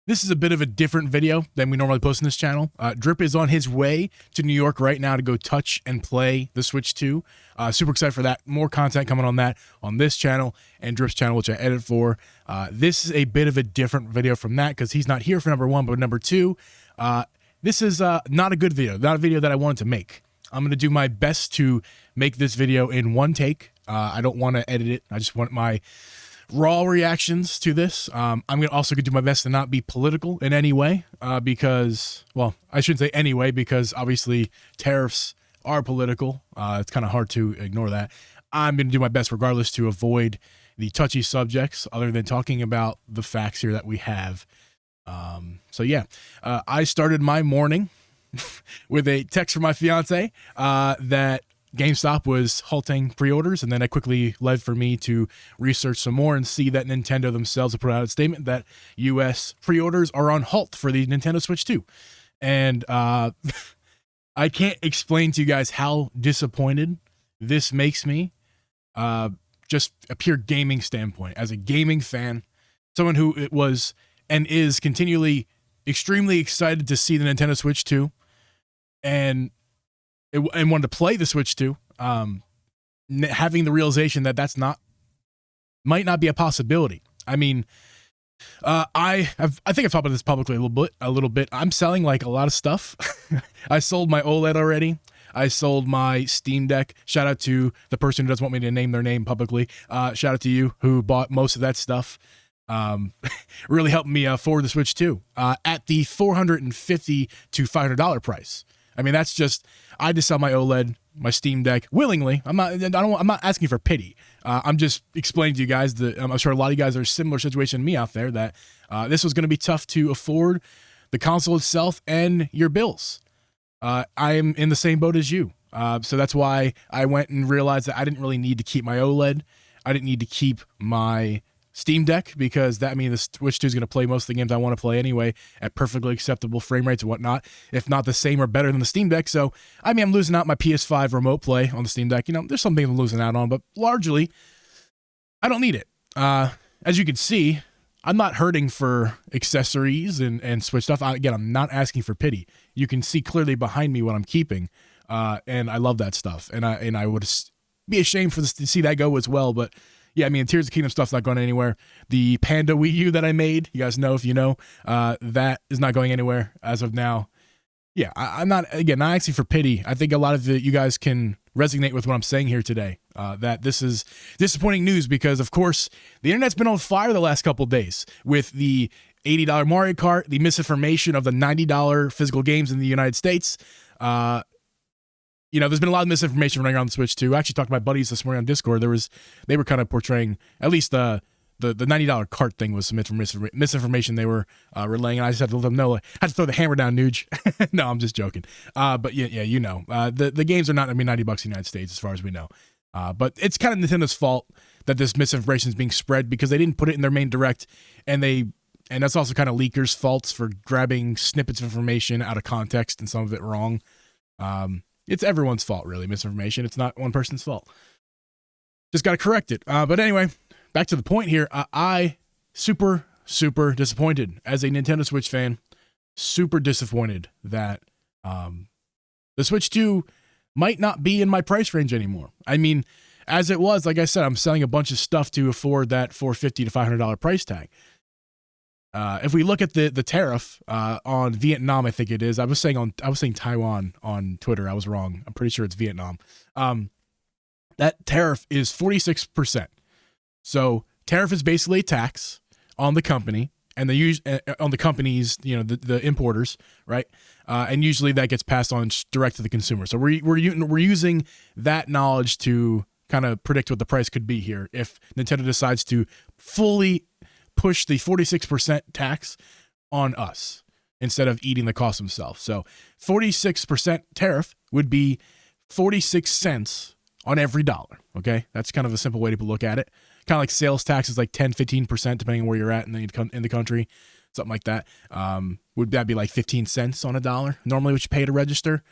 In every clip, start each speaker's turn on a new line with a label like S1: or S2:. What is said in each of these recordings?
S1: This is a bit of a different video than we normally post on this channel. Drip is on his way to New York right now to go touch and play the Switch 2. Super excited for that. More content coming on that on this channel and Drip's channel, which I edit for. This is a bit of a different video from that because he's not here for number one, but number two, this is not a good video, not a video that I wanted to make. I'm going to do my best to make this video in one take. I don't want to edit it. I just want my raw reactions to this. I'm going to also do my best to not be political in any way because, well, I shouldn't say anyway because obviously tariffs are political. It's kind of hard to ignore that. I'm going to do my best regardless to avoid the touchy subjects other than talking about the facts here that we have. So yeah, I started my morning with a text from my fiance that GameStop was halting pre-orders, and then it quickly led for me to research some more and see that Nintendo themselves have put out a statement that U.S. pre-orders are on halt for the Nintendo Switch 2. And I can't explain to you guys how disappointed this makes me, just a pure gaming standpoint. As a gaming fan, someone who it was and is continually extremely excited to see the Nintendo Switch 2 and wanted to play the Switch 2, having the realization that might not be a possibility. I mean, I think I've talked about this publicly a little bit. I'm selling like a lot of stuff. I sold my OLED already. I sold my Steam Deck. Shout out to the person who doesn't want me to name their name publicly. Shout out to you who bought most of that stuff. Really helped me forward the Switch 2 at the $450 to $500 price. I mean, that's just, I just sell my OLED, my Steam Deck willingly. I'm not asking for pity. I'm just explaining to you guys that I'm sure a lot of you guys are in a similar situation to me out there that this was going to be tough to afford the console itself and your bills. I am in the same boat as you. So that's why I went and realized that I didn't really need to keep my OLED. I didn't need to keep my Steam Deck because that means the Switch 2 is going to play most of the games I want to play anyway at perfectly acceptable frame rates and whatnot, if not the same or better than the Steam Deck. So, I mean, I'm losing out my PS5 remote play on the Steam Deck. You know, there's something I'm losing out on, but largely, I don't need it. As you can see, I'm not hurting for accessories and Switch stuff. Again, I'm not asking for pity. You can see clearly behind me what I'm keeping, and I love that stuff. And I would be ashamed to see that go as well, but yeah, I mean, Tears of the Kingdom stuff's not going anywhere. The Panda Wii U that I made, you guys know if you know, that is not going anywhere as of now. Yeah, I'm not asking for pity. I think a lot of you guys can resonate with what I'm saying here today, that this is disappointing news because, of course, the internet's been on fire the last couple of days with the $80 Mario Kart, the misinformation of the $90 physical games in the United States. You know, there's been a lot of misinformation running around the Switch 2. I actually talked to my buddies this morning on Discord. They were kind of portraying, at least the $90 cart thing was some misinformation they were relaying, and I just had to let them know. I had to throw the hammer down, Nuge. No, I'm just joking. But yeah, you know, the games are not going to be $90 in the United States as far as we know. But it's kind of Nintendo's fault that this misinformation is being spread because they didn't put it in their main direct, and that's also kind of leakers' faults for grabbing snippets of information out of context and some of it wrong. It's everyone's fault, really, misinformation. It's not one person's fault. Just got to correct it. But anyway, back to the point here. I super disappointed as a Nintendo Switch fan. Super disappointed that the Switch 2 might not be in my price range anymore. I mean, as it was, like I said, I'm selling a bunch of stuff to afford that $450 to $500 price tag. If we look at the tariff on Vietnam, I think it is. I was saying Taiwan on Twitter. I was wrong. I'm pretty sure it's Vietnam. That tariff is 46%. So tariff is basically a tax on the company and on the companies, you know, the importers, right? And usually that gets passed on direct to the consumer. So we're using that knowledge to kind of predict what the price could be here if Nintendo decides to fully push the 46% tax on us instead of eating the cost themselves. So 46% tariff would be 46 cents on every dollar. Okay, that's kind of a simple way to look at it. Kind of like sales tax is like 10-15% depending on where you're at in the country, something like that. Would that be like 15 cents on a dollar normally what you pay to register?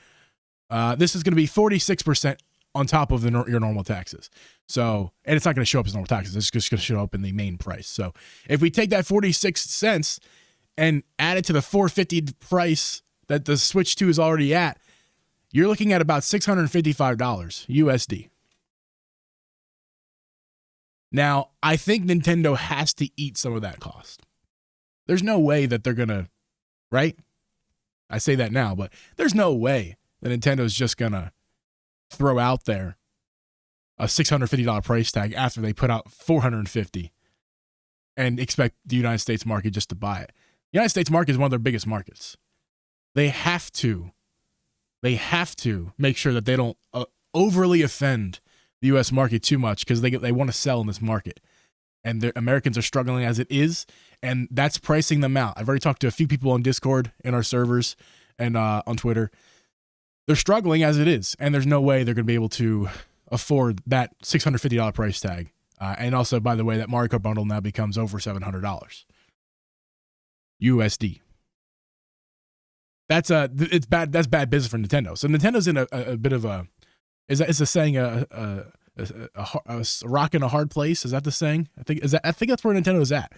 S1: This is going to be 46% on top of your normal taxes. So, and it's not going to show up as normal taxes. It's just going to show up in the main price. So if we take that 46 cents and add it to the $450 price that the Switch 2 is already at, you're looking at about $655 USD. Now, I think Nintendo has to eat some of that cost. There's no way that they're going to, right? I say that now, but there's no way that Nintendo's just going to throw out there a $650 price tag after they put out $450 and expect the United States market just to buy it. The United States market is one of their biggest markets. They have to make sure that they don't overly offend the U.S. market too much, because they want to sell in this market. And the Americans are struggling as it is, and that's pricing them out. I've already talked to a few people on Discord in our servers and on Twitter. They're struggling as it is, and there's no way they're going to be able to afford that $650 price tag. And also, by the way, that Mario Kart bundle now becomes over $700 USD. It's bad. That's bad business for Nintendo. So Nintendo's in a bit of a, is the saying a rock in a hard place? Is that the saying? I think that's where Nintendo's at.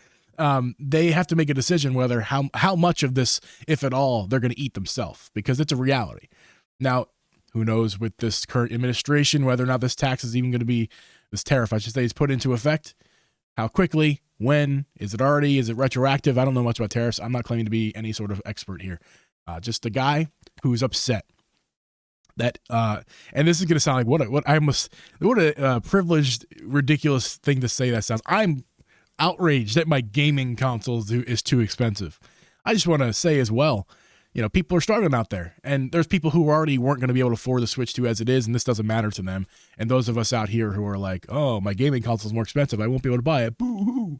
S1: They have to make a decision whether how much of this, if at all, they're going to eat themselves, because it's a reality. Now, who knows with this current administration whether or not this tax is even going to be, this tariff, I should say, is put into effect. How quickly? When? Is it already? Is it retroactive? I don't know much about tariffs. I'm not claiming to be any sort of expert here. Just a guy who's upset that, and this is going to sound like what a privileged, ridiculous thing to say that sounds. I'm outraged that my gaming console is too expensive. I just want to say as well, people are struggling out there, and there's people who already weren't going to be able to afford the Switch 2 as it is, and this doesn't matter to them. And those of us out here who are like, oh, my gaming console is more expensive, I won't be able to buy it. Boo-hoo.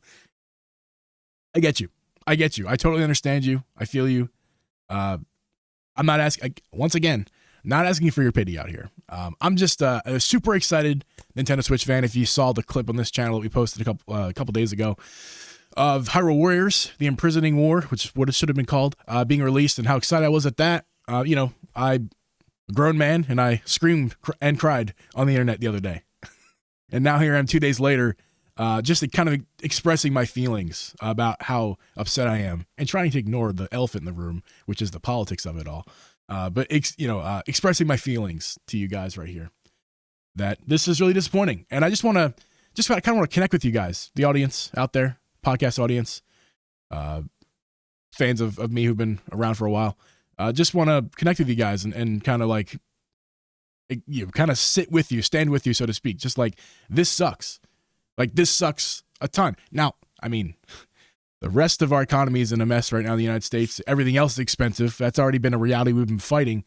S1: I get you. I totally understand you. I feel you. I'm not asking, once again, not asking for your pity out here. I'm just a super excited Nintendo Switch fan. If you saw the clip on this channel that we posted a couple days ago of Hyrule Warriors, The Imprisoning War, which is what it should have been called, being released, and how excited I was at that. I'm a grown man, and I screamed and cried on the internet the other day. And now here I am 2 days later, just kind of expressing my feelings about how upset I am, and trying to ignore the elephant in the room, which is the politics of it all. But expressing my feelings to you guys right here, that this is really disappointing. And I kind of want to connect with you guys, the audience out there, podcast audience, fans of me who've been around for a while. Just want to connect with you guys and kind of like, kind of sit with you, stand with you, so to speak. Just like, this sucks. Like, this sucks a ton. Now, I mean, the rest of our economy is in a mess right now in the United States. Everything else is expensive. That's already been a reality we've been fighting.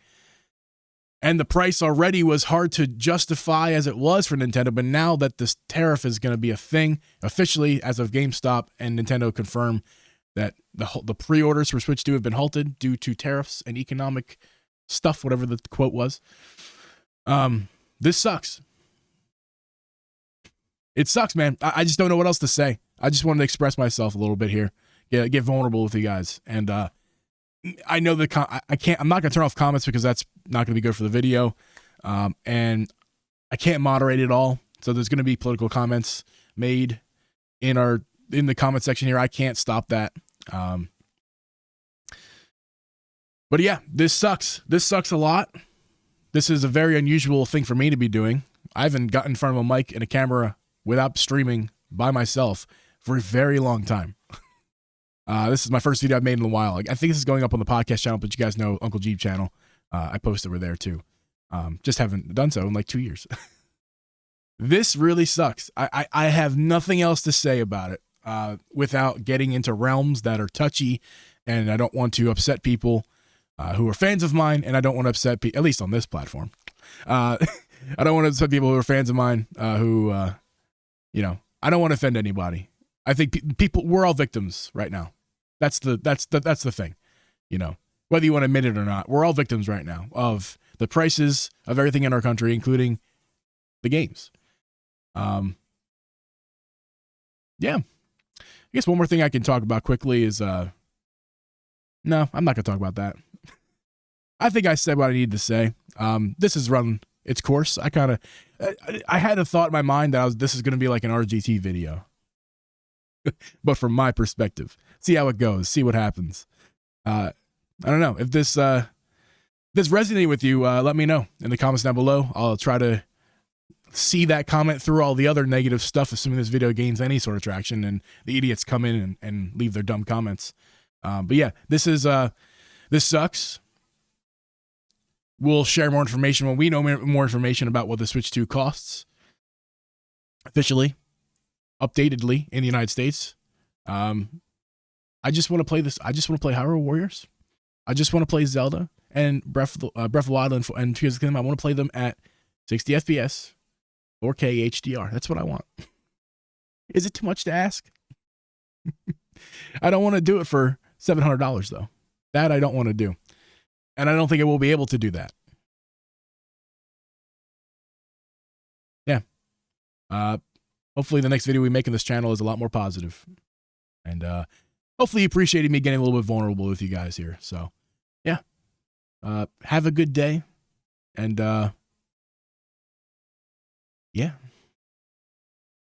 S1: And the price already was hard to justify as it was for Nintendo. But now that this tariff is going to be a thing, officially, as of GameStop and Nintendo confirm that the pre-orders for Switch 2 have been halted due to tariffs and economic stuff, whatever the quote was. This sucks. It sucks, man. I just don't know what else to say. I just wanted to express myself a little bit here, get vulnerable with you guys. And I know that I'm not going to turn off comments, because that's not going to be good for the video. And I can't moderate it all. So there's going to be political comments made in the comment section here. I can't stop that. But yeah, this sucks. This sucks a lot. This is a very unusual thing for me to be doing. I haven't gotten in front of a mic and a camera without streaming by myself for a very long time. This is my first video I've made in a while. I think this is going up on the podcast channel, but you guys know Uncle Geeb channel. I post over there too. Just haven't done so in like 2 years. This really sucks. I have nothing else to say about it without getting into realms that are touchy, and I don't want to upset people who are fans of mine, and I don't want to upset people, at least on this platform. I don't want to upset people who are fans of mine who, I don't want to offend anybody. I think people, we're all victims right now. That's the thing, whether you want to admit it or not, we're all victims right now of the prices of everything in our country, including the games. Yeah. I guess one more thing I can talk about quickly is, no, I'm not going to talk about that. I think I said what I needed to say. This has run its course. I had a thought in my mind that this is going to be like an RGT video, but from my perspective. see how it goes, see what happens. I don't know if this resonated with you. Let me know in the comments down below. I'll try to see that comment through all the other negative stuff, assuming this video gains any sort of traction and the idiots come in and leave their dumb comments. But yeah, this sucks. We'll share more information when we know more information about what the Switch 2 costs officially, updatedly in the United States. I just want to play this. I just want to play Hyrule Warriors. I just want to play Zelda and Breath of the Wild and Tears of the Kingdom. I want to play them at 60 FPS, 4K HDR. That's what I want. Is it too much to ask? I don't want to do it for $700 though. That I don't want to do. And I don't think I will be able to do that. Yeah. Hopefully the next video we make in this channel is a lot more positive. And hopefully you appreciated me getting a little bit vulnerable with you guys here. So, yeah. Have a good day. And, yeah.